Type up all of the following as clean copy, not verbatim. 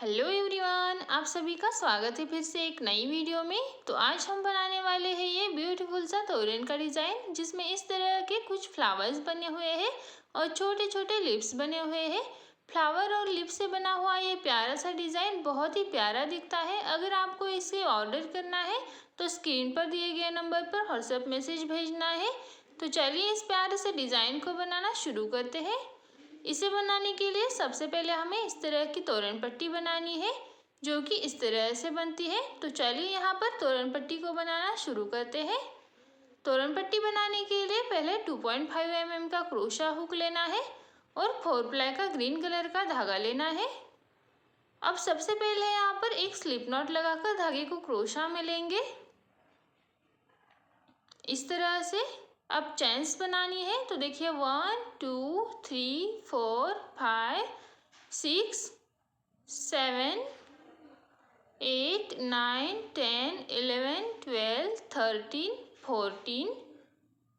Hello everyone, आप सभी का स्वागत है फिर से एक नई वीडियो में। तो आज हम बनाने वाले हैं ये ब्यूटीफुल सा तोरण का डिज़ाइन, जिसमें इस तरह के कुछ फ्लावर्स बने हुए हैं और छोटे छोटे लिप्स बने हुए हैं। फ्लावर और लिप से बना हुआ ये प्यारा सा डिज़ाइन बहुत ही प्यारा दिखता है। अगर आपको इसे ऑर्डर करना है तो स्क्रीन पर दिए गए नंबर पर व्हाट्सएप मैसेज भेजना है। तो चलिए इस प्यारे से डिज़ाइन को बनाना शुरू करते हैं। इसे बनाने के लिए सबसे पहले हमें इस तरह की तोरण पट्टी बनानी है, जो कि इस तरह से बनती है। तो चलिए यहाँ पर तोरण पट्टी को बनाना शुरू करते हैं। तोरण पट्टी बनाने के लिए पहले 2.5 mm का क्रोशा हुक लेना है और 4 प्लाई का ग्रीन कलर का धागा लेना है। अब सबसे पहले यहाँ पर एक स्लिप नॉट लगाकर धागे को क्रोशा में लेंगे इस तरह से। अब चेन्स बनानी है, तो देखिए 1 2 3 4 5 6 7 8 9 10 11 12 13 14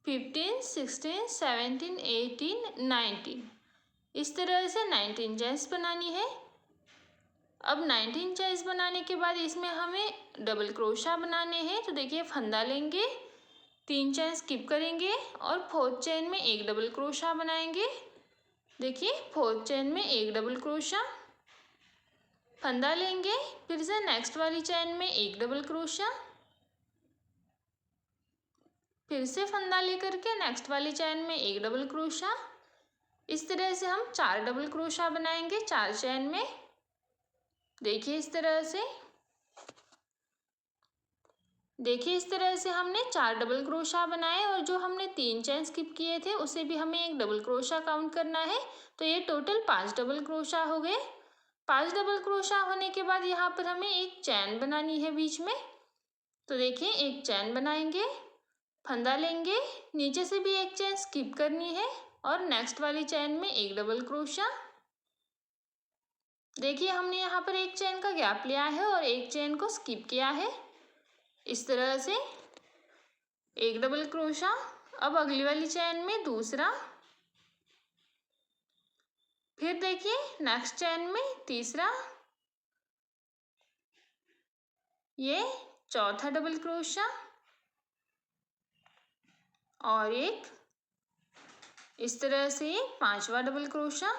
15 16 17 18 19, इस तरह से 19 चेन्स बनानी है। अब 19 चेन्स बनाने के बाद इसमें हमें डबल क्रोशा बनाने हैं। तो देखिए फंदा लेंगे, 3 चेन स्किप करेंगे और 4th चेन में एक डबल क्रोशा बनाएंगे। देखिए 4th चेन में एक डबल क्रोशा, फंदा लेंगे, फिर से नेक्स्ट वाली चेन में एक डबल क्रोशा, फिर से फंदा लेकर के नेक्स्ट वाली चेन में एक डबल क्रोशा। इस तरह से हम 4 डबल क्रोशा बनाएंगे 4 चेन में। देखिए इस तरह से, देखिए इस तरह से हमने 4 डबल क्रोशा बनाए और जो हमने 3 चेन स्किप किए थे उसे भी हमें एक डबल क्रोशा काउंट करना है। तो ये टोटल 5 डबल क्रोशा हो गए। 5 डबल क्रोशा होने के बाद यहाँ पर हमें एक चैन बनानी है बीच में। तो देखिए एक चैन बनाएंगे, फंदा लेंगे, नीचे से भी एक चैन स्किप करनी है और नेक्स्ट वाली चैन में एक डबल क्रोशा। देखिए हमने यहाँ पर एक चैन का गैप लिया है और एक चैन को स्किप किया है इस तरह से, एक डबल क्रोशा। अब अगली वाली चैन में दूसरा, फिर देखिए नेक्स्ट चैन में तीसरा, ये चौथा डबल क्रोशा और एक इस तरह से 5वां डबल क्रोशा।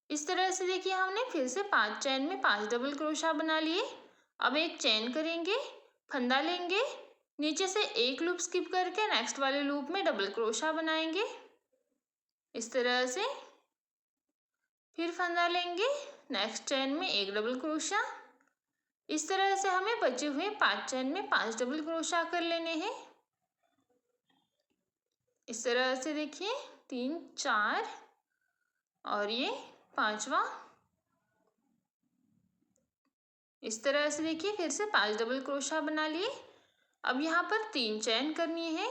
इस तरह से देखिए हमने फिर से 5 चैन में 5 डबल क्रोशा बना लिए। अब एक चैन करेंगे, फंदा लेंगे, नीचे से एक लूप स्किप करके नेक्स्ट वाले लूप में डबल क्रोशा बनाएंगे इस तरह से, फिर फंदा लेंगे, नेक्स्ट चैन में एक डबल क्रोशा। इस तरह से हमें बचे हुए 5 चैन में 5 डबल क्रोशा कर लेने हैं इस तरह से। देखिए 3 4 और ये 5वां, इस तरह से देखिए फिर से 5 डबल क्रोशा बना लिए। अब यहाँ पर 3 चैन करनी है।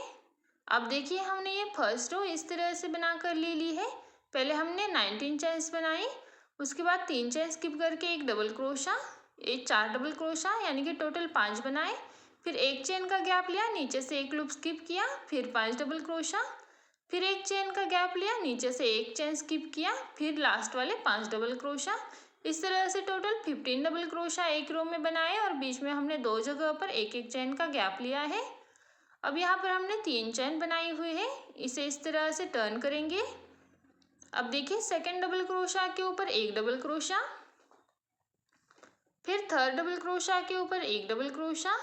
अब देखिए हमने ये फर्स्ट रो इस तरह से बना कर ले ली है। पहले हमने 19 चैन्स बनाई, उसके बाद 3 चैन स्किप करके एक डबल क्रोशा, एक 4 डबल क्रोशा, यानी कि टोटल 5 बनाए। फिर एक चैन का गैप लिया, नीचे से एक लूप स्किप किया, फिर 5 डबल क्रोशा, फिर एक चैन का गैप लिया, नीचे से एक चैन स्किप किया, फिर लास्ट वाले 5 डबल क्रोशा। इस तरह से टोटल 15 डबल क्रोशा एक रो में बनाए और बीच में हमने 2 जगह पर एक एक चैन का गैप लिया है। अब यहाँ पर हमने 3 चैन बनाई हुई है, इसे इस तरह से टर्न करेंगे। अब देखिए सेकंड डबल क्रोशा के ऊपर एक डबल क्रोशा, फिर थर्ड डबल क्रोशा के ऊपर एक डबल क्रोशा,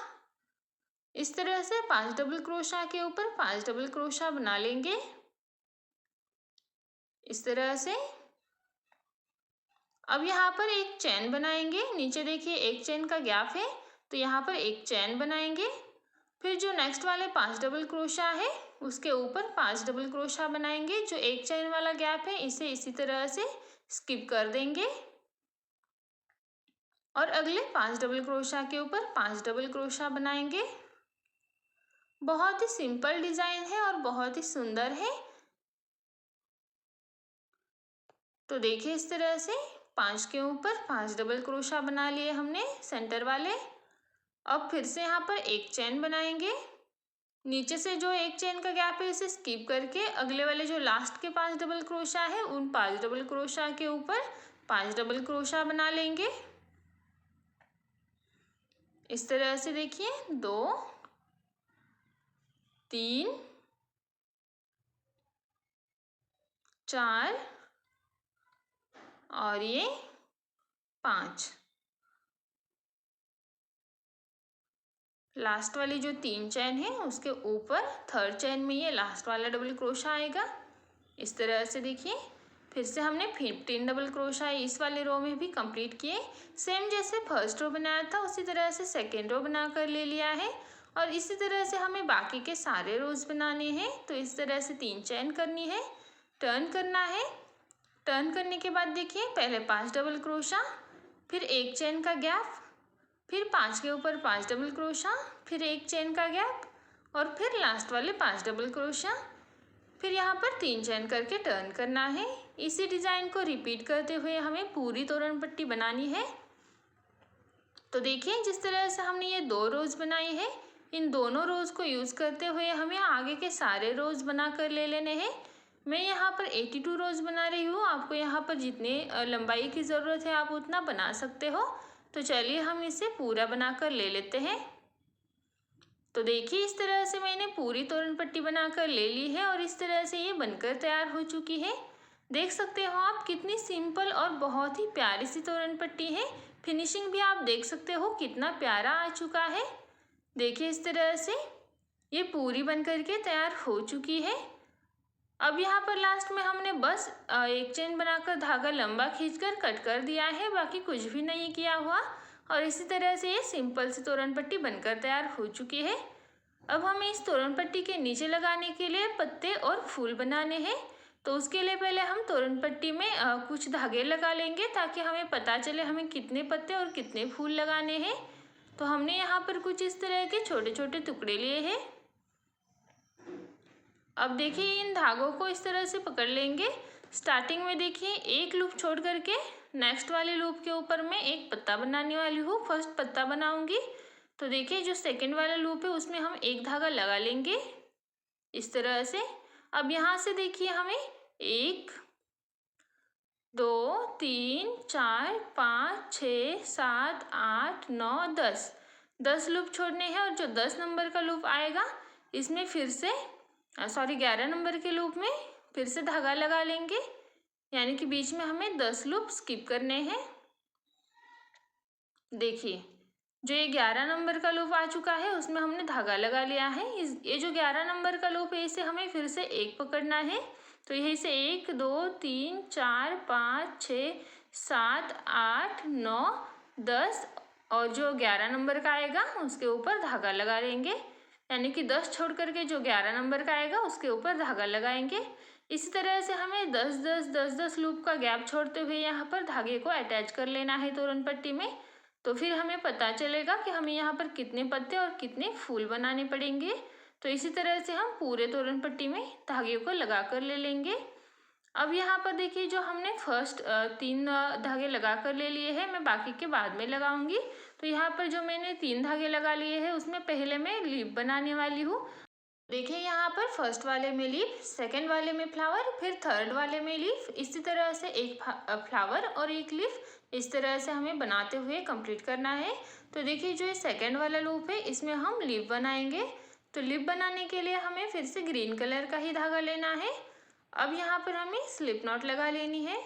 इस तरह से 5 डबल क्रोशा के ऊपर 5 डबल क्रोशा बना लेंगे इस तरह से। अब यहाँ पर एक चैन बनाएंगे, नीचे देखिए एक चैन का गैप है, तो यहाँ पर एक चैन बनाएंगे। फिर जो नेक्स्ट वाले 5 डबल क्रोशा है उसके ऊपर 5 डबल क्रोशा बनाएंगे। जो एक चैन वाला गैप है इसे इसी तरह से स्किप कर देंगे और अगले 5 डबल क्रोशा के ऊपर 5 डबल क्रोशा बनाएंगे। बहुत ही सिंपल डिजाइन है और बहुत ही सुंदर है। तो देखिए इस तरह से 5 के ऊपर 5 डबल क्रोशा बना लिए हमने सेंटर वाले। अब फिर से यहाँ पर एक चैन बनाएंगे, नीचे से जो एक चैन का गैप है इसे स्किप करके अगले वाले जो लास्ट के 5 डबल क्रोशा है उन 5 डबल क्रोशा के ऊपर 5 डबल क्रोशा बना लेंगे। इस तरह से देखिए 2 3 4 और ये 5। लास्ट वाली जो 3 चैन है उसके ऊपर थर्ड चैन में ये लास्ट वाला डबल क्रोशा आएगा। इस तरह से देखिए फिर से हमने 15 डबल क्रोशा इस वाले रो में भी कंप्लीट किए। सेम जैसे फर्स्ट रो बनाया था उसी तरह से सेकेंड रो बना कर ले लिया है और इसी तरह से हमें बाकी के सारे रोज बनाने हैं। तो इस तरह से 3 चैन करनी है, टर्न करना है। टर्न करने के बाद देखिए पहले 5 डबल क्रोशा, फिर 1 चैन का गैप, फिर 5 के ऊपर 5 डबल क्रोशा, फिर 1 चैन का गैप और फिर लास्ट वाले 5 डबल क्रोशा, फिर यहाँ पर 3 चैन करके टर्न करना है। इसी डिज़ाइन को रिपीट करते हुए हमें पूरी तोरण पट्टी बनानी है। तो देखिए जिस तरह से हमने ये 2 रोज बनाई है, इन दोनों रोज को यूज़ करते हुए हमें आगे के सारे रोज बना कर ले लेने हैं। मैं यहाँ पर 82 रोज बना रही हूँ। आपको यहाँ पर जितने लंबाई की ज़रूरत है आप उतना बना सकते हो। तो चलिए हम इसे पूरा बना कर ले लेते हैं। तो देखिए इस तरह से मैंने पूरी तोरण पट्टी बनाकर ले ली है और इस तरह से ये बनकर तैयार हो चुकी है। देख सकते हो आप कितनी सिंपल और बहुत ही प्यारी सी तोरण पट्टी है। फिनिशिंग भी आप देख सकते हो कितना प्यारा आ चुका है। देखिए इस तरह से ये पूरी बनकर के तैयार हो चुकी है। अब यहाँ पर लास्ट में हमने बस 1 चेन बनाकर धागा लंबा खींचकर कट कर दिया है, बाकी कुछ भी नहीं किया हुआ। और इसी तरह से ये सिंपल सी तोरण पट्टी बनकर तैयार हो चुकी है। अब हमें इस तोरण पट्टी के नीचे लगाने के लिए पत्ते और फूल बनाने हैं। तो उसके लिए पहले हम तोरण पट्टी में कुछ धागे लगा लेंगे ताकि हमें पता चले हमें कितने पत्ते और कितने फूल लगाने हैं। तो हमने यहाँ पर कुछ इस तरह के छोटे छोटे टुकड़े लिए हैं। अब देखिए इन धागों को इस तरह से पकड़ लेंगे। स्टार्टिंग में देखिए एक लूप छोड़ करके नेक्स्ट वाले लूप के ऊपर मैं एक पत्ता बनाने वाली हूँ। फर्स्ट पत्ता बनाऊंगी। तो देखिए जो सेकंड वाला लूप है उसमें हम एक धागा लगा लेंगे इस तरह से। अब यहाँ से देखिए हमें 1 2 3 4 5 6 7 8 9 10 लूप छोड़ने हैं और जो 10 नंबर का लूप आएगा इसमें फिर से 11 नंबर के लूप में फिर से धागा लगा लेंगे, यानी कि बीच में हमें 10 लूप स्किप करने हैं। देखिए जो ये 11 नंबर का लूप आ चुका है उसमें हमने धागा लगा लिया है। ये जो 11 नंबर का लूप है इसे हमें फिर से एक पकड़ना है। तो यही से 1 2 3 4 5 6 7 8 9 10 और जो 11 नंबर का आएगा उसके ऊपर धागा लगा लेंगे, यानी कि 10 छोड़ करके जो 11 नंबर का आएगा उसके ऊपर धागा लगाएंगे। इसी तरह से हमें 10 लूप का गैप छोड़ते हुए यहाँ पर धागे को अटैच कर लेना है तोरण पट्टी में। तो फिर हमें पता चलेगा कि हमें यहाँ पर कितने पत्ते और कितने फूल बनाने पड़ेंगे। तो इसी तरह से हम पूरे तोरण पट्टी में धागे को लगा कर ले लेंगे। अब यहाँ पर देखिए जो हमने फर्स्ट 3 धागे लगा कर ले लिए हैं, मैं बाकी के बाद में लगाऊंगी। तो यहाँ पर जो मैंने 3 धागे लगा लिए हैं उसमें पहले मैं लीफ बनाने वाली हूँ। देखिए यहाँ पर फर्स्ट वाले में लीफ, सेकंड वाले में फ्लावर, फिर थर्ड वाले में लीफ। इसी तरह से एक फ्लावर और एक लीफ इस तरह से हमें बनाते हुए कंप्लीट करना है। तो देखिए जो ये सेकंड वाला लूप है इसमें हम लीफ बनाएंगे। तो लीफ बनाने के लिए हमें फिर से ग्रीन कलर का ही धागा लेना है। अब यहाँ पर हमें स्लिप नॉट लगा लेनी है।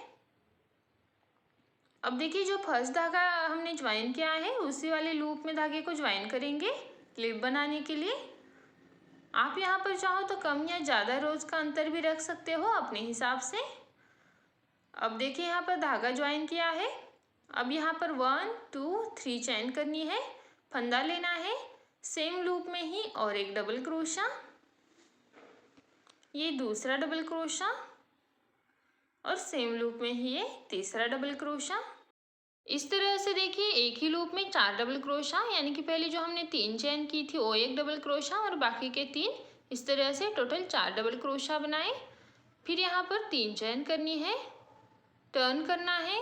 अब देखिए जो फर्स्ट धागा हमने ज्वाइन किया है उसी वाले लूप में धागे को ज्वाइन करेंगे लीफ बनाने के लिए। आप यहाँ पर चाहो तो कम या ज़्यादा रोज का अंतर भी रख सकते हो अपने हिसाब से। अब देखिए यहाँ पर धागा ज्वाइन किया है। अब यहाँ पर 1 2 3 चैन करनी है, फंदा लेना है, सेम लूप में ही और एक डबल क्रोशा, ये दूसरा डबल क्रोशा और सेम लूप में ही ये तीसरा डबल क्रोशा। इस तरह से देखिए एक ही लूप में 4 डबल क्रोशा, यानी कि पहले जो हमने 3 चैन की थी वो एक डबल क्रोशा और बाकी के 3, इस तरह से टोटल 4 डबल क्रोशा बनाए। फिर यहाँ पर 3 चैन करनी है, टर्न करना है।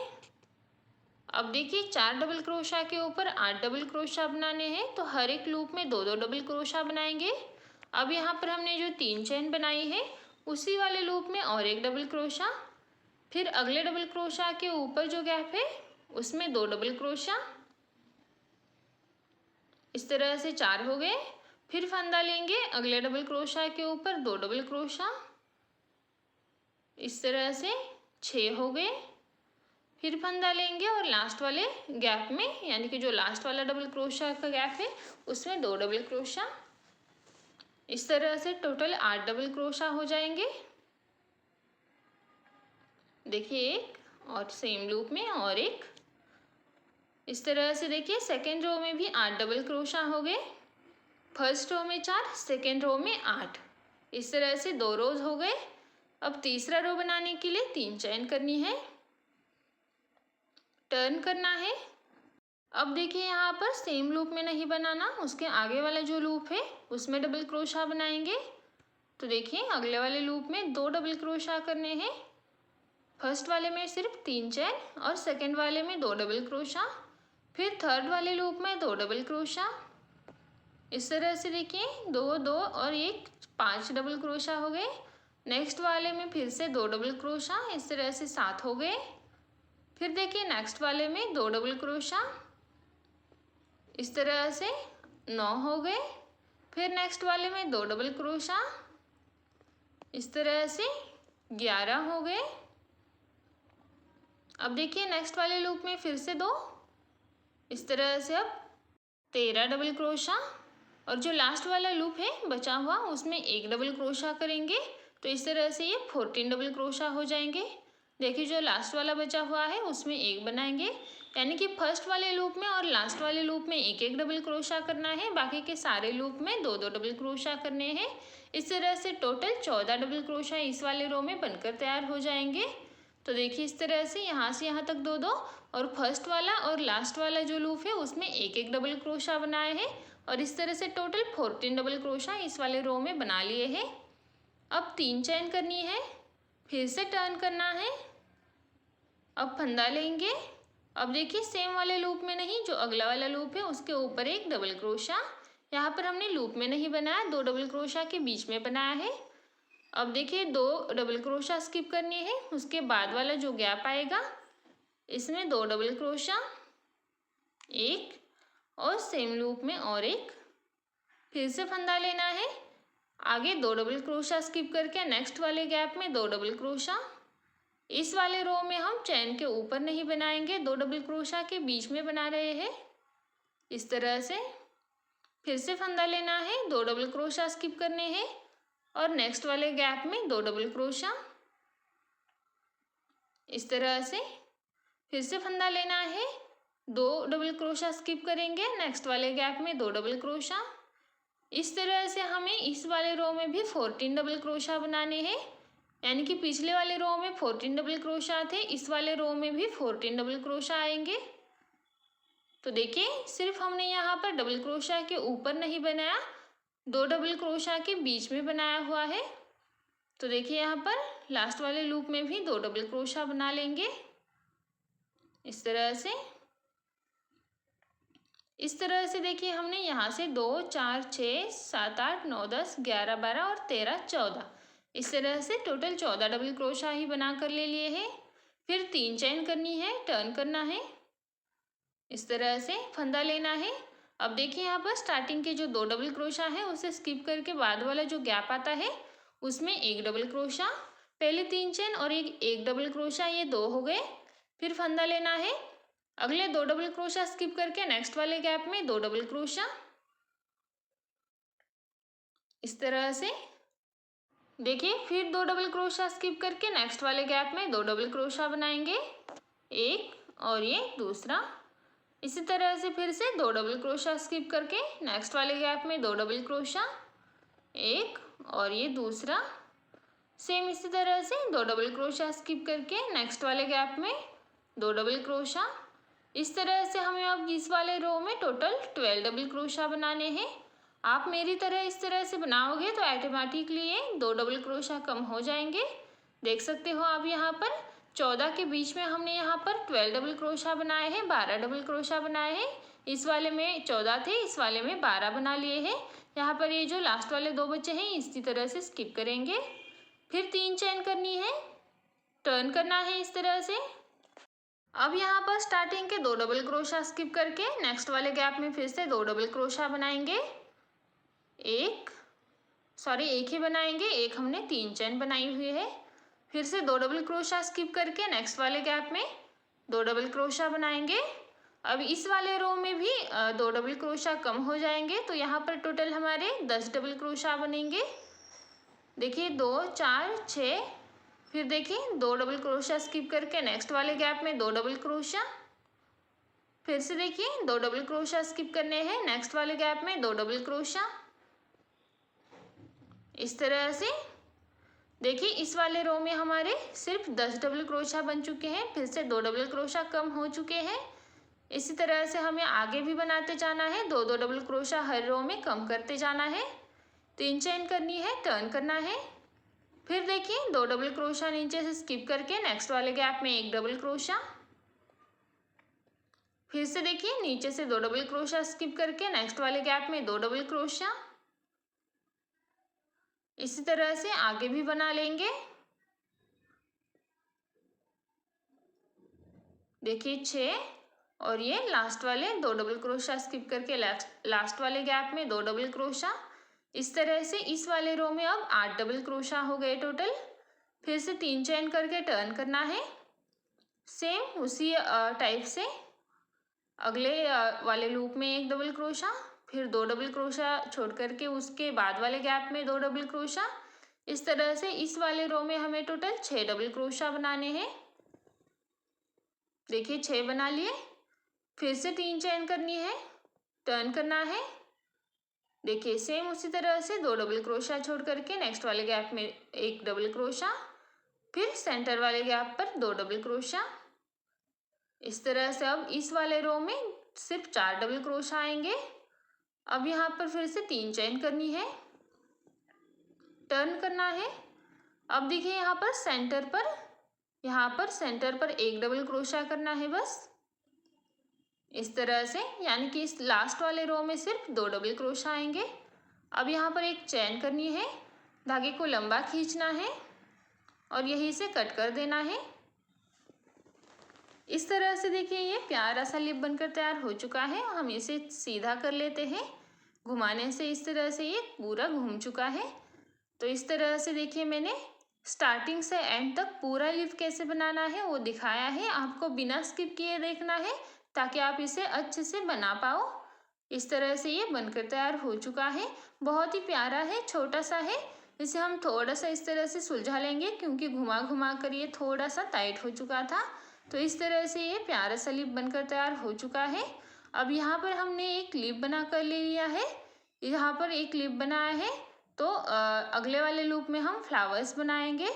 अब देखिए 4 डबल क्रोशा के ऊपर 8 डबल क्रोशा बनाने हैं, तो हर एक लूप में 2 डबल क्रोशा बनाएंगे। अब यहाँ पर हमने जो 3 चैन बनाई है उसी वाले लूप में और एक डबल क्रोशा, फिर अगले डबल क्रोशा के ऊपर जो गैप है उसमें 2 डबल क्रोशा, इस तरह से 4 हो गए। फिर फंदा लेंगे, अगले डबल क्रोशा के ऊपर 2 डबल क्रोशा, इस तरह से 6 हो गए। फिर फंदा लेंगे और लास्ट वाले गैप में, यानी कि जो लास्ट वाला डबल क्रोशा का गैप है उसमें 2 डबल क्रोशा, इस तरह से टोटल 8 डबल क्रोशा हो जाएंगे। देखिए एक, और सेम लूप में और एक, इस तरह से देखिए सेकेंड रो में भी 8 डबल क्रोशा हो गए। फर्स्ट रो में 4, सेकेंड रो में 8, इस तरह से 2 रोज हो गए। अब तीसरा रो बनाने के लिए 3 चेन करनी है, टर्न करना है। अब देखिए यहाँ पर सेम लूप में नहीं बनाना, उसके आगे वाला जो लूप है उसमें डबल क्रोशा बनाएंगे। तो देखिए अगले वाले लूप में 2 डबल क्रोशा करने हैं। फर्स्ट वाले में सिर्फ 3 चेन और सेकंड वाले में 2 डबल क्रोशा, फिर थर्ड वाले लूप में 2 डबल क्रोशा, इस तरह से देखिए 2 2 और 1, 5 डबल क्रोशा हो गए। नेक्स्ट वाले में फिर से 2 डबल क्रोशा, इस तरह से 7 हो गए। फिर देखिए नेक्स्ट वाले में 2 डबल क्रोशा, इस तरह से 9 हो गए। फिर नेक्स्ट वाले में 2 डबल क्रोशा, इस तरह से 11 हो गए। अब देखिए नेक्स्ट वाले लूप में फिर से 2, इस तरह से अब 13 डबल क्रोशा, और जो लास्ट वाला लूप है बचा हुआ उसमें 1 डबल क्रोशा करेंगे। तो इस तरह से ये 14 डबल क्रोशा हो जाएंगे। देखिए जो लास्ट वाला बचा हुआ है उसमें 1 बनाएंगे, यानी कि फर्स्ट वाले लूप में और लास्ट वाले लूप में 1 1 डबल क्रोशा करना है, बाकी के सारे लूप में 2 2 डबल क्रोशा करने हैं। इस तरह से टोटल 14 डबल क्रोशा इस वाले रो में बनकर तैयार हो जाएंगे। तो देखिए इस तरह से यहाँ तक 2 2, और फर्स्ट वाला और लास्ट वाला जो लूप है उसमें 1 1 डबल क्रोशा बनाए हैं, और इस तरह से टोटल 14 डबल क्रोशा इस वाले रो में बना लिए हैं। अब 3 चेन करनी है, फिर से टर्न करना है। अब फंदा लेंगे। अब देखिए सेम वाले लूप में नहीं, जो अगला वाला लूप है उसके ऊपर 1 डबल क्रोशा। यहाँ पर हमने लूप में नहीं बनाया, 2 डबल क्रोशा के बीच में बनाया है। अब देखिए 2 डबल क्रोशा स्किप करनी है, उसके बाद वाला जो गैप आएगा इसमें 2 डबल क्रोशा, 1, और सेम लूप में और 1, फिर से फंदा लेना है। आगे 2 डबल क्रोशा स्किप करके नेक्स्ट वाले गैप में 2 डबल क्रोशा। इस वाले रो में हम चैन के ऊपर नहीं बनाएंगे, 2 डबल क्रोशा के बीच में बना रहे हैं, इस तरह से। फिर से फंदा लेना है, 2 डबल क्रोशा स्किप करने हैं, और नेक्स्ट वाले गैप में 2 डबल क्रोशा, इस तरह से। फिर से फंदा लेना है, 2 डबल क्रोशा स्किप करेंगे, नेक्स्ट वाले गैप में 2 डबल क्रोशा। इस तरह से हमें इस वाले रो में भी 14 डबल क्रोशा बनाने हैं, यानी कि पिछले वाले रो में 14 डबल क्रोशा थे, इस वाले रो में भी 14 डबल क्रोशा आएंगे। तो देखिए सिर्फ हमने यहाँ पर डबल क्रोशा के ऊपर नहीं बनाया, 2 डबल क्रोशा के बीच में बनाया हुआ है। तो देखिए यहाँ पर लास्ट वाले लूप में भी 2 डबल क्रोशा बना लेंगे, इस तरह से। इस तरह से देखिए हमने यहाँ से 2 4 6 7 8 9 10 11 12 और 13 14, इस तरह से टोटल 14 डबल क्रोशा ही बना कर ले लिए हैं। फिर 3 चेन करनी है, टर्न करना है, इस तरह से फंदा लेना है। अब देखिए यहाँ पर स्टार्टिंग के जो 2 डबल क्रोशा है उसे स्किप करके बाद वाला जो गैप आता है उसमें 1 डबल क्रोशा, पहले 3 चेन और एक डबल क्रोशा, ये 2 हो गए। फिर फंदा लेना है, अगले 2 डबल क्रोशा स्किप करके नेक्स्ट वाले गैप में 2 डबल क्रोशा, इस तरह से। देखिए फिर 2 डबल क्रोशा स्किप करके नेक्स्ट वाले गैप में 2 डबल क्रोशा बनाएंगे, एक और ये दूसरा। इसी तरह से फिर से 2 डबल क्रोशा स्किप करके नेक्स्ट वाले गैप में 2 डबल क्रोशा, एक और ये दूसरा। सेम इसी तरह से 2 डबल क्रोशा स्किप करके नेक्स्ट वाले गैप में 2 डबल क्रोशा। इस तरह से हमें अब इस वाले रो में टोटल 12 डबल क्रोशा बनाने हैं। आप मेरी तरह इस तरह से बनाओगे तो ऑटोमेटिकली ये 2 डबल क्रोशा कम हो जाएंगे। देख सकते हो आप यहाँ पर 14 के बीच में हमने यहाँ पर 12 डबल क्रोशा बनाए हैं, 12 डबल क्रोशा बनाए हैं। इस वाले में 14 थे, इस वाले में 12 बना लिए हैं। यहाँ पर ये जो लास्ट वाले 2 बचे हैं इसी तरह से स्किप करेंगे। फिर 3 चेन करनी है, टर्न करना है इस तरह से। अब यहाँ पर स्टार्टिंग के 2 डबल क्रोशा स्किप करके नेक्स्ट वाले गैप में फिर से 2 डबल क्रोशा बनाएंगे। एक ही बनाएंगे, एक हमने 3 चेन बनाई हुई है। फिर से 2 डबल क्रोशा स्किप करके नेक्स्ट वाले गैप में 2 डबल क्रोशा बनाएंगे। अब इस वाले रो में भी 2 डबल क्रोशा कम हो जाएंगे, तो यहाँ पर टोटल हमारे 10 डबल क्रोशा बनेंगे। देखिए 2 4 6, फिर देखिए 2 डबल क्रोशा स्किप करके नेक्स्ट वाले गैप में 2 डबल क्रोशा, फिर से देखिए 2 डबल क्रोशा स्किप करने हैं, नेक्स्ट वाले गैप में 2 डबल क्रोशा। इस तरह से देखिए इस वाले रो में हमारे सिर्फ 10 डबल क्रोशा बन चुके हैं, फिर से 2 डबल क्रोशा कम हो चुके हैं। इसी तरह से हमें आगे भी बनाते जाना है, 2 डबल क्रोशा हर रो में कम करते जाना है। 3 चेन करनी है, टर्न करना है। फिर देखिए 2 डबल क्रोशा नीचे से स्किप करके नेक्स्ट वाले गैप में 1 डबल क्रोशा, फिर से देखिए नीचे से 2 डबल क्रोशा स्किप करके नेक्स्ट वाले गैप में 2 डबल क्रोशा। इसी तरह से आगे भी बना लेंगे। देखिए 6, और ये लास्ट वाले 2 डबल क्रोशा स्किप करके लास्ट वाले गैप में 2 डबल क्रोशा। इस तरह से इस वाले रो में अब 8 डबल क्रोशा हो गए टोटल। फिर से 3 चेन करके टर्न करना है। सेम उसी टाइप से अगले वाले लूप में 1 डबल क्रोशा, फिर 2 डबल क्रोशा छोड़ करके उसके बाद वाले गैप में 2 डबल क्रोशा। इस तरह से इस वाले रो में हमें टोटल 6 डबल क्रोशा बनाने हैं। देखिए 6 बना लिए। फिर से 3 चेन करनी है, टर्न करना है। देखिए सेम उसी तरह से 2 डबल क्रोशा छोड़ करके नेक्स्ट वाले गैप में 1 डबल क्रोशा, फिर सेंटर वाले गैप पर 2 डबल क्रोशा। इस तरह से अब इस वाले रो में सिर्फ 4 डबल क्रोशा आएंगे। अब यहाँ पर फिर से 3 चेन करनी है, टर्न करना है। अब देखिए यहाँ पर सेंटर पर 1 डबल क्रोशा करना है बस। इस तरह से, यानी कि इस लास्ट वाले रो में सिर्फ 2 डबल क्रोशा आएंगे। अब यहाँ पर एक चेन करनी है, धागे को लंबा खींचना है और यहीं से कट कर देना है। इस तरह से देखिए ये प्यारा सा लिप बनकर तैयार हो चुका है। हम इसे सीधा कर लेते हैं, घुमाने से इस तरह से ये पूरा घूम चुका है। तो इस तरह से देखिए मैंने स्टार्टिंग से एंड तक पूरा लिप कैसे बनाना है वो दिखाया है। आपको बिना स्किप किए देखना है ताकि आप इसे अच्छे से बना पाओ। इस तरह से ये बनकर तैयार हो चुका है। बहुत ही प्यारा है, छोटा सा है। इसे हम थोड़ा सा इस तरह से सुलझा लेंगे क्योंकि घुमा घुमा कर ये थोड़ा सा टाइट हो चुका था। तो इस तरह से ये प्यारा सा लिप बनकर तैयार हो चुका है। अब यहाँ पर हमने एक लिप बना कर ले लिया है। यहाँ पर एक लिप बनाया है, तो अगले वाले लूप में हम फ्लावर्स बनाएंगे।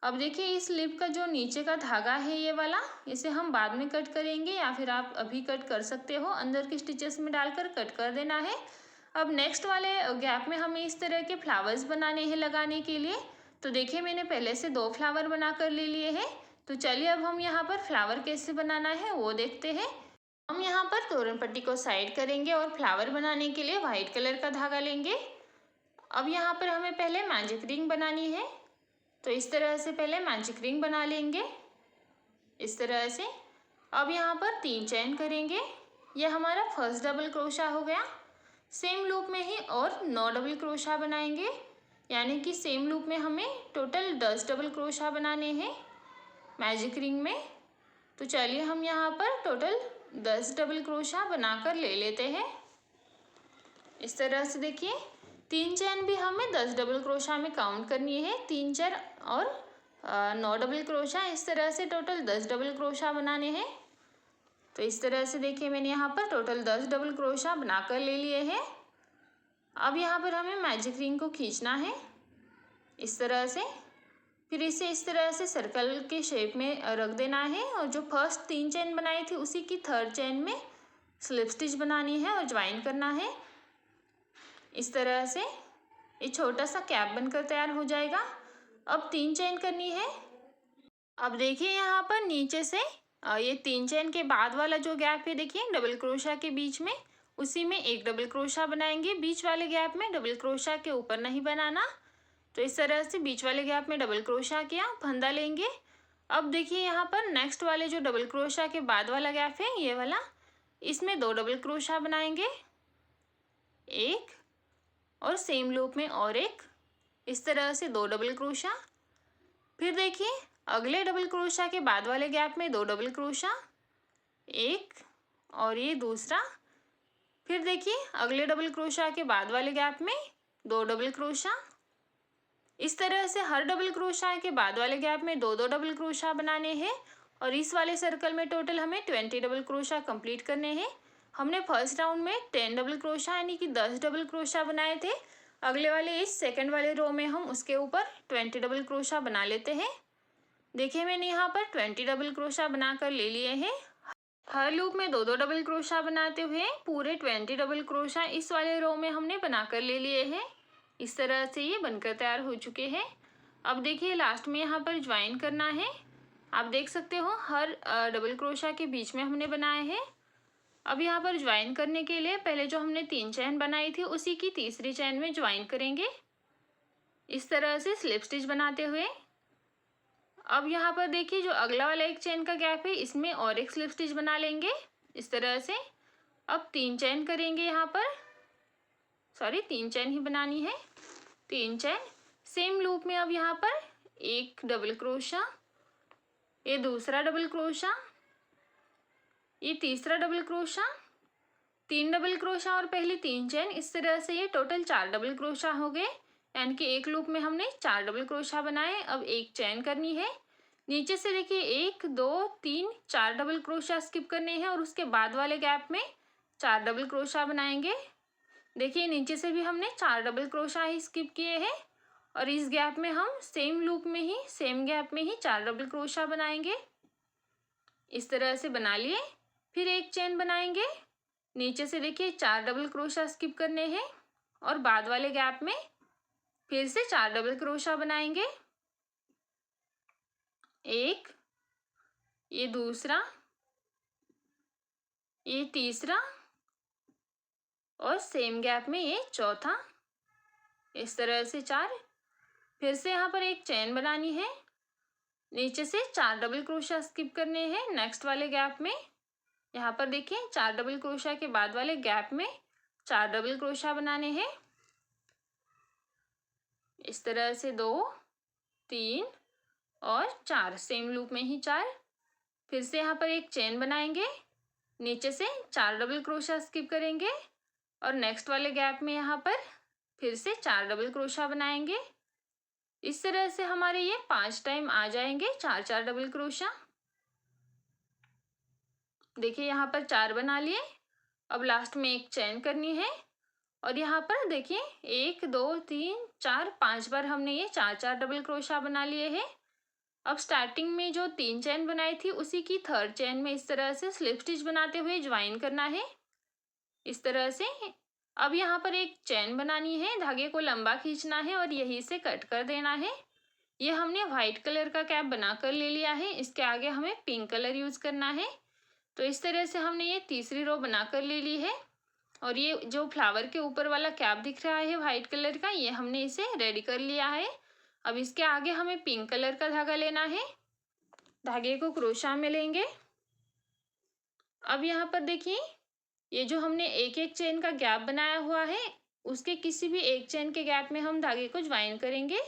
अब देखिए इस लिप का जो नीचे का धागा है ये वाला, इसे हम बाद में कट करेंगे या फिर आप अभी कट कर सकते हो। अंदर के स्टिचेस में डालकर कट कर देना है। अब नेक्स्ट वाले गैप में हमें इस तरह के फ्लावर्स बनाने हैं लगाने के लिए। तो देखिए मैंने पहले से 2 फ्लावर बना कर ले लिए हैं। तो चलिए अब हम यहाँ पर फ्लावर कैसे बनाना है वो देखते हैं। हम यहाँ पर तोरण पट्टी को साइड करेंगे और फ्लावर बनाने के लिए वाइट कलर का धागा लेंगे। अब यहाँ पर हमें पहले मैजिक रिंग बनानी है, तो इस तरह से पहले मैजिक रिंग बना लेंगे इस तरह से। अब यहाँ पर 3 चेन करेंगे, यह हमारा फर्स्ट डबल क्रोशा हो गया। सेम लूप में ही और 9 डबल क्रोशा बनाएंगे, यानी कि सेम लूप में हमें टोटल 10 डबल क्रोशा बनाने हैं मैजिक रिंग में। तो चलिए हम यहाँ पर टोटल 10 डबल क्रोशा बनाकर ले लेते हैं इस तरह से। देखिए 3 चेन भी हमें 10 डबल क्रोशा में काउंट करनी है। 3 चेन और 9 डबल क्रोशा, इस तरह से टोटल 10 डबल क्रोशा बनाने हैं। तो इस तरह से देखिए मैंने यहाँ पर टोटल 10 डबल क्रोशा बनाकर ले लिए हैं। अब यहाँ पर हमें मैजिक रिंग को खींचना है इस तरह से, फिर इसे इस तरह से सर्कल के शेप में रख देना है और जो फर्स्ट 3 चेन बनाई थी उसी की 3rd चेन में स्लिप स्टिच बनानी है और ज्वाइन करना है इस तरह से। ये छोटा सा कैप बनकर तैयार हो जाएगा। अब 3 चेन करनी है। अब देखिए यहाँ पर नीचे से ये 3 चेन के बाद वाला जो गैप है देखिए डबल क्रोशा के बीच में, उसी में 1 डबल क्रोशा बनाएंगे। बीच वाले गैप में डबल क्रोशा के ऊपर नहीं बनाना। तो इस तरह से बीच वाले गैप में डबल क्रोशा किया, फंदा लेंगे अब देखिए यहाँ पर नेक्स्ट वाले जो डबल क्रोशा के बाद वाला गैप है ये वाला, इसमें 2 डबल क्रोशा बनाएंगे, एक और सेम लूप में और एक, इस तरह से 2 डबल क्रोशा। फिर देखिए अगले डबल क्रोशा के बाद वाले गैप में 2 डबल क्रोशा, एक और ये दूसरा। फिर देखिए अगले डबल क्रोशा के बाद वाले गैप में 2 डबल क्रोशा। इस तरह से हर डबल क्रोशा के बाद वाले गैप में 2-2 डबल क्रोशा बनाने हैं और इस वाले सर्कल में टोटल हमें 20 डबल क्रोशा कंप्लीट करने हैं। हमने फर्स्ट राउंड में 10 डबल क्रोशा यानी कि 10 डबल क्रोशा बनाए थे। अगले वाले इस सेकंड वाले रो में हम उसके ऊपर 20 डबल क्रोशा बना लेते हैं। देखिए मैंने यहाँ पर 20 डबल क्रोशा बनाकर ले लिए हैं। हर लूप में 2-2 डबल क्रोशा बनाते हुए पूरे 20 डबल क्रोशा इस वाले रो में हमने बनाकर ले लिए हैं। इस तरह से ये बनकर तैयार हो चुके हैं। अब देखिए लास्ट में यहाँ पर ज्वाइन करना है। आप देख सकते हो हर डबल क्रोशा के बीच में हमने बनाए हैं। अब यहाँ पर ज्वाइन करने के लिए पहले जो हमने 3 चैन बनाई थी उसी की तीसरी चैन में ज्वाइन करेंगे, इस तरह से स्लिप स्टिच बनाते हुए। अब यहाँ पर देखिए जो अगला वाला एक चैन का गैप है इसमें और एक स्लिप स्टिच बना लेंगे इस तरह से। अब 3 चैन करेंगे यहाँ पर, सॉरी 3 चैन ही बनानी है, 3 चैन सेम लूप में। अब यहाँ पर एक डबल क्रोशा, ये दूसरा डबल क्रोशा, ये तीसरा डबल क्रोशा, 3 डबल क्रोशा और पहली 3 चैन, इस तरह से ये टोटल 4 डबल क्रोशा हो गए। यानी कि एक लूप में हमने 4 डबल क्रोशा बनाए। अब एक चैन करनी है, नीचे से देखिए 1 2 3 4 डबल क्रोशा स्किप करने हैं और उसके बाद वाले गैप में 4 डबल क्रोशा बनाएंगे। देखिए नीचे से भी हमने 4 डबल क्रोशा ही स्किप किए हैं और इस गैप में हम सेम लूप में ही सेम गैप में ही 4 डबल क्रोशा बनाएंगे, इस तरह से बना लिए। फिर एक चैन बनाएंगे, नीचे से देखिए 4 डबल क्रोशा स्किप करने हैं और बाद वाले गैप में फिर से 4 डबल क्रोशा बनाएंगे, एक, ये दूसरा, ये तीसरा और सेम गैप में ये चौथा, इस तरह से 4। फिर से यहाँ पर एक चैन बनानी है, नीचे से 4 डबल क्रोशा स्किप करने हैं नेक्स्ट वाले गैप में। यहाँ पर देखिए 4 डबल क्रोशा के बाद वाले गैप में 4 डबल क्रोशा बनाने हैं, इस तरह से 2 3 और 4 सेम लूप में ही 4। फिर से यहाँ पर एक चेन बनाएंगे, नीचे से 4 डबल क्रोशा स्किप करेंगे और नेक्स्ट वाले गैप में यहाँ पर फिर से 4 डबल क्रोशा बनाएंगे। इस तरह से हमारे ये 5 टाइम आ जाएंगे 4-4 डबल क्रोशा। देखिए यहाँ पर 4 बना लिए। अब लास्ट में एक चेन करनी है और यहाँ पर देखिए 1 2 3 4 5 बार हमने ये 4-4 डबल क्रोशा बना लिए हैं। अब स्टार्टिंग में जो 3 चेन बनाई थी उसी की थर्ड चेन में इस तरह से स्लिप स्टिच बनाते हुए ज्वाइन करना है, इस तरह से। अब यहाँ पर एक चेन बनानी है, धागे को लंबा खींचना है और यहीं से कट कर देना है। ये हमने व्हाइट कलर का कैप बनाकर ले लिया है, इसके आगे हमें पिंक कलर यूज करना है। तो इस तरह से हमने ये तीसरी रो बनाकर ले ली है और ये जो फ्लावर के ऊपर वाला कैप दिख रहा है व्हाइट कलर का, ये हमने इसे रेडी कर लिया है। अब इसके आगे हमें पिंक कलर का धागा लेना है, धागे को क्रोशा में लेंगे। अब यहाँ पर देखिए ये जो हमने एक एक चेन का गैप बनाया हुआ है उसके किसी भी एक चेन के गैप में हम धागे को ज्वाइन करेंगे।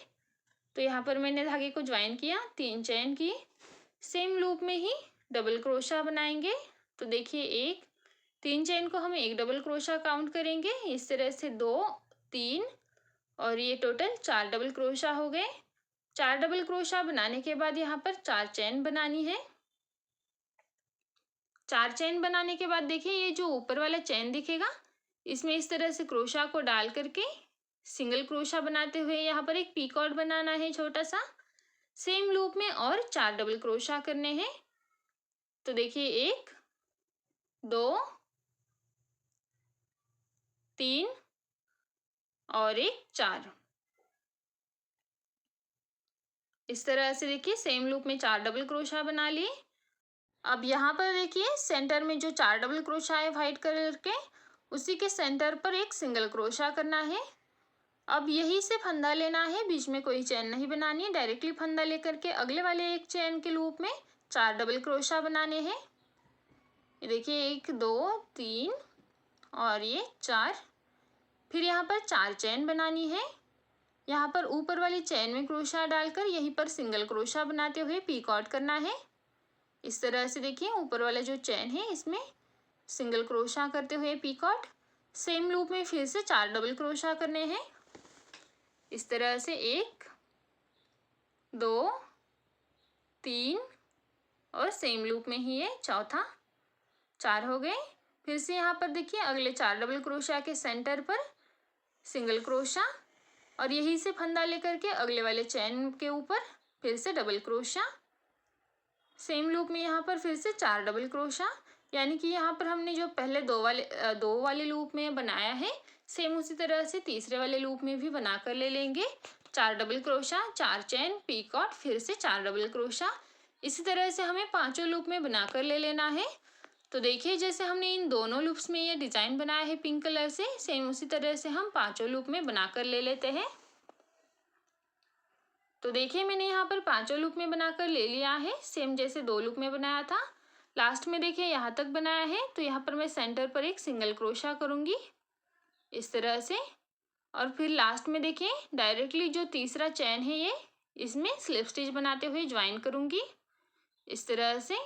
तो यहाँ पर मैंने धागे को ज्वाइन किया, 3 चेन की, सेम लूप में ही डबल क्रोशा बनाएंगे। तो देखिए 3 चेन को हम एक डबल क्रोशा काउंट करेंगे, इस तरह से 2 3 और ये टोटल 4 डबल क्रोशा हो गए। 4 डबल क्रोशा बनाने के बाद यहाँ पर 4 चेन बनानी है। 4 चेन बनाने के बाद देखिए ये जो ऊपर वाला चेन दिखेगा इसमें इस तरह से क्रोशा को डाल करके सिंगल क्रोशा बनाते हुए यहाँ पर एक पीकॉट बनाना है छोटा सा। सेम लूप में और 4 डबल क्रोशा करने हैं। तो देखिए 1 2 3 और एक 4, इस तरह से देखिए सेम लूप में 4 डबल क्रोशा बना लिए। अब यहाँ पर देखिए सेंटर में जो 4 डबल क्रोशा है व्हाइट कलर के, उसी के सेंटर पर एक सिंगल क्रोशा करना है। अब यही से फंदा लेना है, बीच में कोई चेन नहीं बनानी है। डायरेक्टली फंदा लेकर के अगले वाले एक चेन के लूप में 4 डबल क्रोशा बनाने हैं। ये देखिए 1 2 3 और ये 4। फिर यहाँ पर 4 चेन बनानी है। यहाँ पर ऊपर वाली चेन में क्रोशा डालकर यहीं पर सिंगल क्रोशा बनाते हुए पीकॉट करना है। इस तरह से देखिए ऊपर वाला जो चेन है इसमें सिंगल क्रोशा करते हुए पीकॉट। सेम लूप में फिर से 4 डबल क्रोशा करने हैं। इस तरह से 1 2 3 और सेम लूप में ही ये चौथा 4 हो गए। फिर से यहाँ पर देखिए अगले 4 डबल क्रोशा के सेंटर पर सिंगल क्रोशा और यही से फंदा लेकर के अगले वाले चेन के ऊपर फिर से डबल क्रोशा। सेम लूप में यहाँ पर फिर से 4 डबल क्रोशा, यानी कि यहाँ पर हमने जो पहले दो वाले लूप में बनाया है सेम उसी तरह से तीसरे वाले लूप में भी बनाकर ले लेंगे। 4 डबल क्रोशा, 4 चेन, पीकॉट, फिर से 4 डबल क्रोशा। इसी तरह से हमें पांचों लूप में बनाकर ले लेना है। तो देखिए जैसे हमने इन दोनों लूप्स में ये डिजाइन बनाया है पिंक कलर से, सेम उसी तरह से हम पांचों लूप में बनाकर ले लेते हैं। तो देखिए मैंने यहाँ पर पांचों लूप में बनाकर ले लिया है, सेम जैसे 2 लूप में बनाया था। लास्ट में देखिए यहाँ तक बनाया है, तो यहाँ पर मैं सेंटर पर एक सिंगल क्रोशा करूँगी इस तरह से। और फिर लास्ट में देखिए डायरेक्टली जो तीसरा चैन है ये इसमें स्लिप स्टिच बनाते हुए ज्वाइन करूँगी इस तरह से।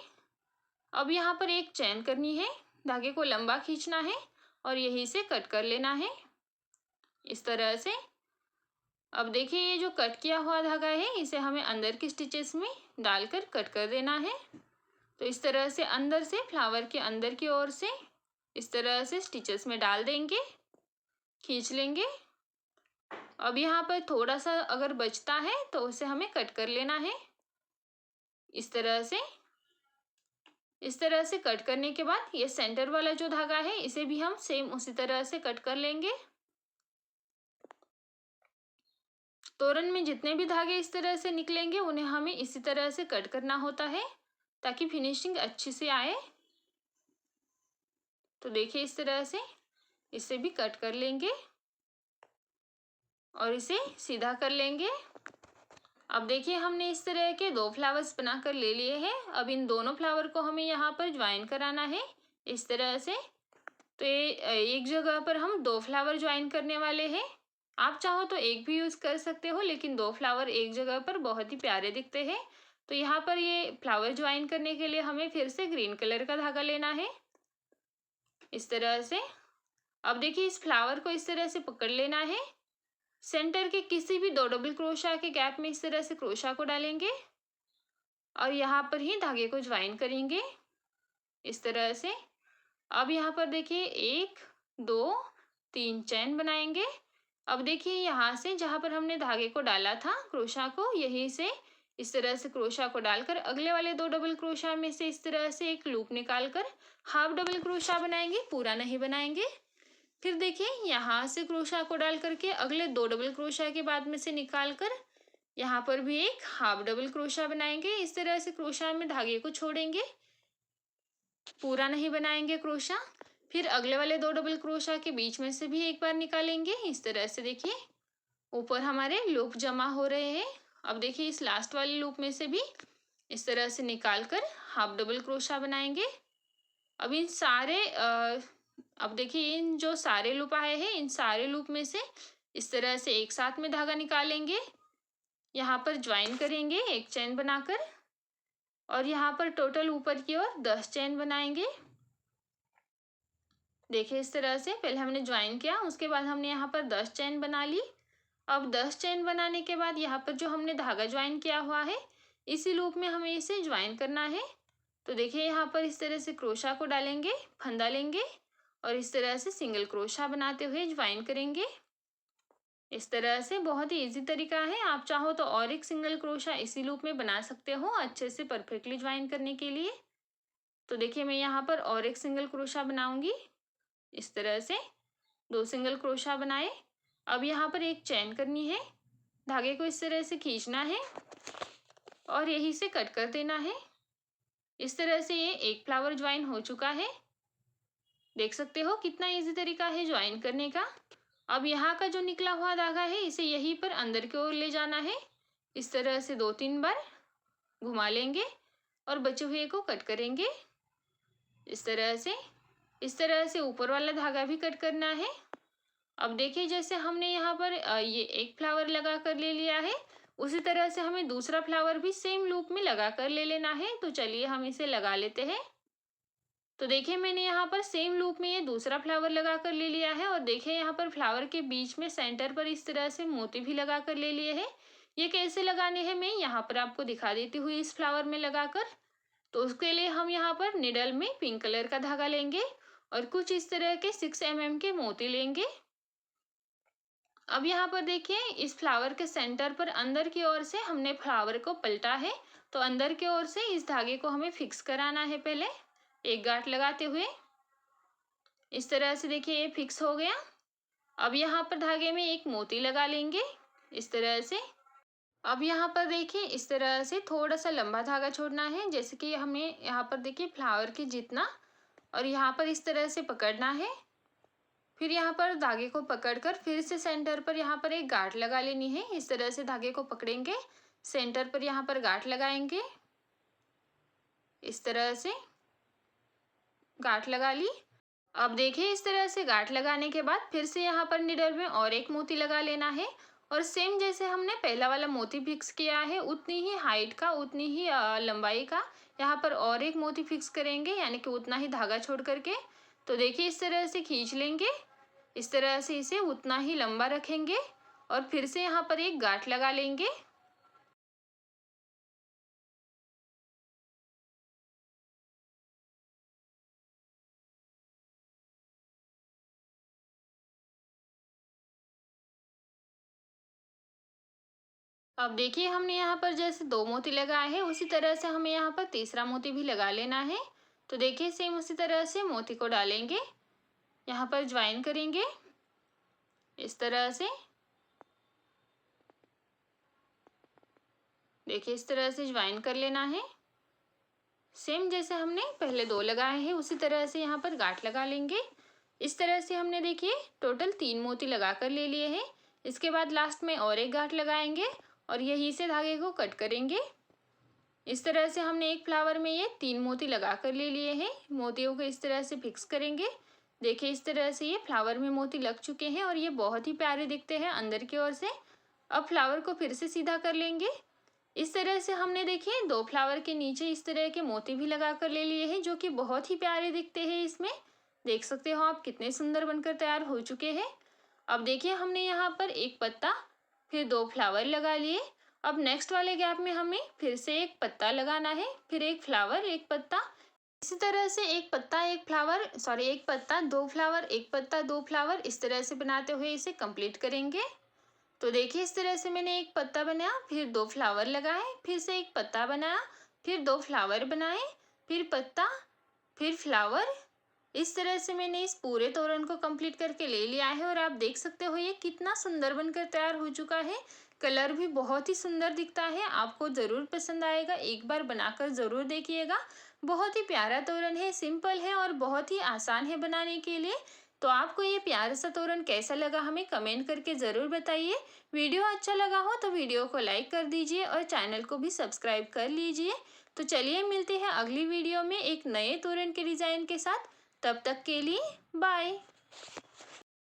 अब यहाँ पर एक चैन करनी है, धागे को लंबा खींचना है और यहीं से कट कर लेना है इस तरह से। अब देखिए ये जो कट किया हुआ धागा है इसे हमें अंदर की स्टिचेस में डालकर कट कर देना है। तो इस तरह से अंदर से फ्लावर के अंदर की ओर से इस तरह से स्टिचेस में डाल देंगे, खींच लेंगे। अब यहाँ पर थोड़ा सा अगर बचता है तो उसे हमें कट कर लेना है इस तरह से। इस तरह से कट करने के बाद ये सेंटर वाला जो धागा है इसे भी हम सेम उसी तरह से कट कर लेंगे। तोरण में जितने भी धागे इस तरह से निकलेंगे उन्हें हमें इसी तरह से कट करना होता है ताकि फिनिशिंग अच्छी से आए। तो देखिए इस तरह से इसे भी कट कर लेंगे और इसे सीधा कर लेंगे। अब देखिए हमने इस तरह के 2 फ्लावर्स बनाकर ले लिए हैं। अब इन दोनों फ्लावर को हमें यहाँ पर ज्वाइन कराना है इस तरह से। तो ये एक जगह पर हम 2 फ्लावर ज्वाइन करने वाले हैं। आप चाहो तो एक भी यूज़ कर सकते हो, लेकिन 2 फ्लावर एक जगह पर बहुत ही प्यारे दिखते हैं। तो यहाँ पर ये फ्लावर ज्वाइन करने के लिए हमें फिर से ग्रीन कलर का धागा लेना है इस तरह से। अब देखिए इस फ्लावर को इस तरह से पकड़ लेना है, सेंटर के किसी भी 2 डबल क्रोशा के गैप में इस तरह से क्रोशा को डालेंगे और यहाँ पर ही धागे को ज्वाइन करेंगे इस तरह से। अब यहाँ पर देखिए 1 2 3 चैन बनाएंगे। अब देखिए यहाँ से जहाँ पर हमने धागे को डाला था क्रोशा को, यहीं से इस तरह से क्रोशा को डालकर अगले वाले 2 डबल क्रोशा में से इस तरह से एक लूप निकालकर हाफ डबल क्रोशा बनाएंगे, पूरा नहीं बनाएंगे। फिर देखिए यहाँ से क्रोशा को डाल करके अगले 2 डबल क्रोशा के बाद में से निकाल कर यहाँ पर भी एक हाफ डबल क्रोशा बनाएंगे। इस तरह से क्रोशा में धागे को छोड़ेंगे, पूरा नहीं बनाएंगे क्रोशा। फिर अगले वाले 2 डबल क्रोशा के बीच में से भी एक बार निकालेंगे इस तरह से। देखिए ऊपर हमारे लूप जमा हो रहे हैं। अब देखिए इस लास्ट वाले लूप में से भी इस तरह से निकाल कर हाफ डबल क्रोशा बनाएंगे। अब इन सारे अब देखिए इन जो सारे लूप आए हैं इन सारे लूप में से इस तरह से एक साथ में धागा निकालेंगे, यहाँ पर ज्वाइन करेंगे एक चेन बनाकर और यहाँ पर टोटल ऊपर की ओर 10 चेन बनाएंगे। देखिए इस तरह से पहले हमने ज्वाइन किया, उसके बाद हमने यहाँ पर 10 चेन बना ली। अब 10 चेन बनाने के बाद यहाँ पर जो हमने धागा ज्वाइन किया हुआ है इसी लूप में हमें इसे ज्वाइन करना है। तो देखिए यहाँ पर इस तरह से क्रोशा को डालेंगे, फंदा लेंगे और इस तरह से सिंगल क्रोशा बनाते हुए ज्वाइन करेंगे। इस तरह से बहुत ही इजी तरीका है। आप चाहो तो और एक सिंगल क्रोशा इसी लूप में बना सकते हो अच्छे से परफेक्टली ज्वाइन करने के लिए। तो देखिए मैं यहाँ पर और एक सिंगल क्रोशा बनाऊंगी इस तरह से। 2 सिंगल क्रोशा बनाए। अब यहाँ पर एक चैन करनी है, धागे को इस तरह से खींचना है और यहीं से कट कर देना है। इस तरह से ये एक फ्लावर ज्वाइन हो चुका है। देख सकते हो कितना इजी तरीका है ज्वाइन करने का। अब यहाँ का जो निकला हुआ धागा है इसे यहीं पर अंदर की ओर ले जाना है। इस तरह से 2-3 बार घुमा लेंगे और बचे हुए को कट करेंगे इस तरह से ऊपर वाला धागा भी कट करना है। अब देखिए जैसे हमने यहाँ पर ये एक फ्लावर लगा कर ले लिया है, उसी तरह से हमें दूसरा फ्लावर भी सेम लूप में लगा कर ले लेना है। तो चलिए हम इसे लगा लेते हैं। तो देखिए मैंने यहाँ पर सेम लूप में ये दूसरा फ्लावर लगा कर ले लिया है और देखिए यहाँ पर फ्लावर के बीच में सेंटर पर इस तरह से मोती भी लगा कर ले लिए हैं। ये कैसे लगाने हैं मैं यहाँ पर आपको दिखा देती हूँ इस फ्लावर में लगाकर। तो उसके लिए हम यहाँ पर निडल में पिंक कलर का धागा लेंगे और कुछ इस तरह के 6 mm के मोती लेंगे। अब यहाँ पर देखिए इस फ्लावर के सेंटर पर अंदर की ओर से हमने फ्लावर को पलटा है, तो अंदर की ओर से इस धागे को हमें फिक्स कराना है। पहले एक गांठ लगाते हुए इस तरह से देखिए ये फिक्स हो गया। अब यहाँ पर धागे में एक मोती लगा लेंगे इस तरह से। अब यहाँ पर देखिए इस तरह से थोड़ा सा लंबा धागा छोड़ना है, जैसे कि हमें यहाँ पर देखिए फ्लावर के जितना, और यहाँ पर इस तरह से पकड़ना है। फिर यहाँ पर धागे को पकड़कर फिर से सेंटर पर यहाँ पर एक गांठ लगा लेनी है। इस तरह से धागे को पकड़ेंगे, सेंटर पर यहाँ पर गांठ लगाएंगे, इस तरह से गांठ लगा ली। अब देखिए इस तरह से गांठ लगाने के बाद फिर से यहाँ पर निडल में और एक मोती लगा लेना है और सेम जैसे हमने पहला वाला मोती फिक्स किया है उतनी ही हाइट का, उतनी ही लंबाई का यहाँ पर और एक मोती फिक्स करेंगे, यानी कि उतना ही धागा छोड़ करके। तो देखिए इस तरह से खींच लेंगे, इस तरह से इसे उतना ही लंबा रखेंगे और फिर से यहाँ पर एक गांठ लगा लेंगे। अब देखिए हमने यहाँ पर जैसे 2 मोती लगाए हैं, उसी तरह से हमें यहाँ पर तीसरा मोती भी लगा लेना है। तो देखिए सेम उसी तरह से मोती को डालेंगे, यहाँ पर ज्वाइन करेंगे इस तरह से। देखिए इस तरह से ज्वाइन कर लेना है। सेम जैसे हमने पहले 2 लगाए हैं उसी तरह से यहाँ पर गांठ लगा लेंगे। इस तरह से हमने देखिए टोटल 3 मोती लगा कर ले लिए हैं। इसके बाद लास्ट में और एक गांठ लगाएंगे और यहीं से धागे को कट करेंगे। इस तरह से हमने एक फ्लावर में ये 3 मोती लगा कर ले लिए हैं। मोतियों को इस तरह से फिक्स करेंगे। देखिए इस तरह से ये फ्लावर में मोती लग चुके हैं और ये बहुत ही प्यारे दिखते हैं अंदर की ओर से। अब फ्लावर को फिर से सीधा कर लेंगे। इस तरह से हमने देखिए 2 फ्लावर के नीचे इस तरह के मोती भी लगा कर ले लिए हैं, जो कि बहुत ही प्यारे दिखते हैं। इसमें देख सकते हो आप कितने सुंदर बनकर तैयार हो चुके हैं। अब देखिए हमने यहाँ पर एक पत्ता फिर 2 फ्लावर लगा लिए। अब नेक्स्ट वाले गैप में हमें फिर से एक पत्ता लगाना है, फिर एक फ्लावर एक पत्ता। इसी तरह से एक पत्ता एक फ्लावर, सॉरी एक पत्ता 2 फ्लावर, एक पत्ता 2 फ्लावर, इस तरह से बनाते हुए इसे कंप्लीट करेंगे। तो देखिए इस तरह से मैंने एक पत्ता बनाया, फिर 2 फ्लावर लगाए, फिर से एक पत्ता बनाया, फिर 2 फ्लावर बनाए, फिर पत्ता, फिर फ्लावर। इस तरह से मैंने इस पूरे तोरण को कंप्लीट करके ले लिया है और आप देख सकते हो ये कितना सुंदर बनकर तैयार हो चुका है। कलर भी बहुत ही सुंदर दिखता है, आपको ज़रूर पसंद आएगा, एक बार बनाकर ज़रूर देखिएगा। बहुत ही प्यारा तोरण है, सिंपल है और बहुत ही आसान है बनाने के लिए। तो आपको ये प्यारा सा तोरण कैसा लगा हमें कमेंट करके ज़रूर बताइए। वीडियो अच्छा लगा हो तो वीडियो को लाइक कर दीजिए और चैनल को भी सब्सक्राइब कर लीजिए। तो चलिए मिलते हैं अगली वीडियो में एक नए तोरण के डिज़ाइन के साथ। तब तक के लिए बाय।